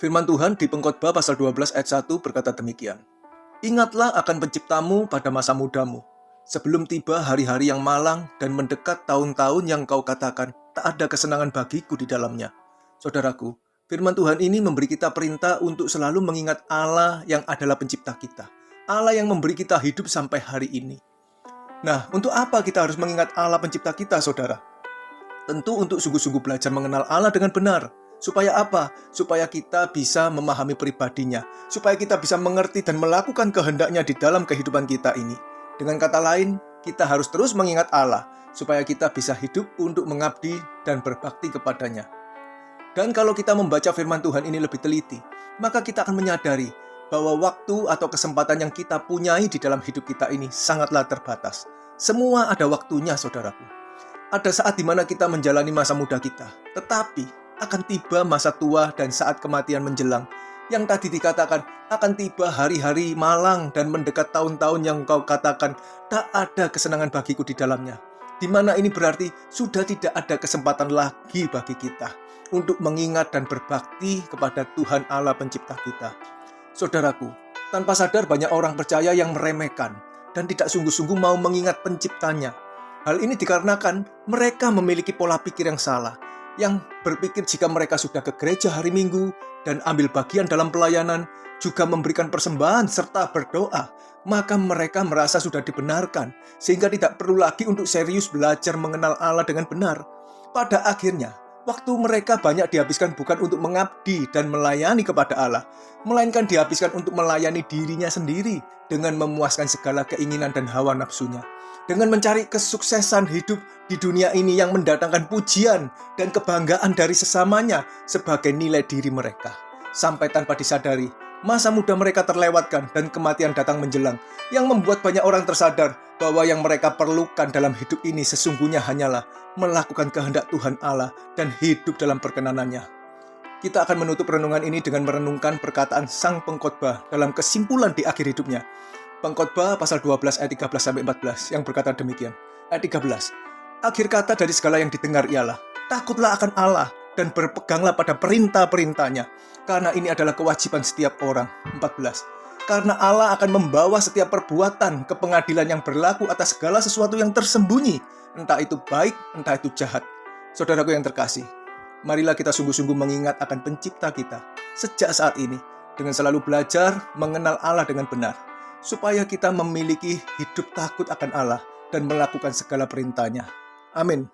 Firman Tuhan di Pengkhotbah pasal 12 ayat 1 berkata demikian. Ingatlah akan penciptamu pada masa mudamu, sebelum tiba hari-hari yang malang dan mendekat tahun-tahun yang kau katakan, tak ada kesenangan bagiku di dalamnya. Saudaraku, firman Tuhan ini memberi kita perintah untuk selalu mengingat Allah yang adalah pencipta kita. Allah yang memberi kita hidup sampai hari ini. Nah, untuk apa kita harus mengingat Allah pencipta kita, saudara? Tentu untuk sungguh-sungguh belajar mengenal Allah dengan benar. Supaya apa? Supaya kita bisa memahami pribadinya. Supaya kita bisa mengerti dan melakukan kehendaknya di dalam kehidupan kita ini. Dengan kata lain, kita harus terus mengingat Allah. Supaya kita bisa hidup untuk mengabdi dan berbakti kepadanya. Dan kalau kita membaca firman Tuhan ini lebih teliti, maka kita akan menyadari bahwa waktu atau kesempatan yang kita punyai di dalam hidup kita ini sangatlah terbatas. Semua ada waktunya, saudaraku. Ada saat di mana kita menjalani masa muda kita, tetapi akan tiba masa tua dan saat kematian menjelang. Yang tadi dikatakan, akan tiba hari-hari malang dan mendekat tahun-tahun yang kau katakan, tak ada kesenangan bagiku di dalamnya. Di mana ini berarti sudah tidak ada kesempatan lagi bagi kita untuk mengingat dan berbakti kepada Tuhan Allah pencipta kita. Saudaraku, tanpa sadar banyak orang percaya yang meremehkan dan tidak sungguh-sungguh mau mengingat penciptanya. Hal ini dikarenakan mereka memiliki pola pikir yang salah, yang berpikir jika mereka sudah ke gereja hari Minggu dan ambil bagian dalam pelayanan, juga memberikan persembahan serta berdoa, maka mereka merasa sudah dibenarkan, sehingga tidak perlu lagi untuk serius belajar mengenal Allah dengan benar. Pada akhirnya, waktu mereka banyak dihabiskan bukan untuk mengabdi dan melayani kepada Allah, melainkan dihabiskan untuk melayani dirinya sendiri dengan memuaskan segala keinginan dan hawa nafsunya. Dengan mencari kesuksesan hidup di dunia ini yang mendatangkan pujian dan kebanggaan dari sesamanya sebagai nilai diri mereka. Sampai tanpa disadari, masa muda mereka terlewatkan dan kematian datang menjelang, yang membuat banyak orang tersadar bahwa yang mereka perlukan dalam hidup ini sesungguhnya hanyalah melakukan kehendak Tuhan Allah dan hidup dalam perkenanannya. Kita akan menutup renungan ini dengan merenungkan perkataan sang pengkhotbah dalam kesimpulan di akhir hidupnya. Pengkhotbah pasal 12 ayat 13-14 yang berkata demikian. Ayat 13. Akhir kata dari segala yang didengar ialah, takutlah akan Allah dan berpeganglah pada perintah-perintahnya, karena ini adalah kewajiban setiap orang. 14. Karena Allah akan membawa setiap perbuatan ke pengadilan yang berlaku atas segala sesuatu yang tersembunyi, entah itu baik, entah itu jahat. Saudaraku yang terkasih, marilah kita sungguh-sungguh mengingat akan pencipta kita sejak saat ini, dengan selalu belajar mengenal Allah dengan benar, supaya kita memiliki hidup takut akan Allah dan melakukan segala perintahnya. Amin.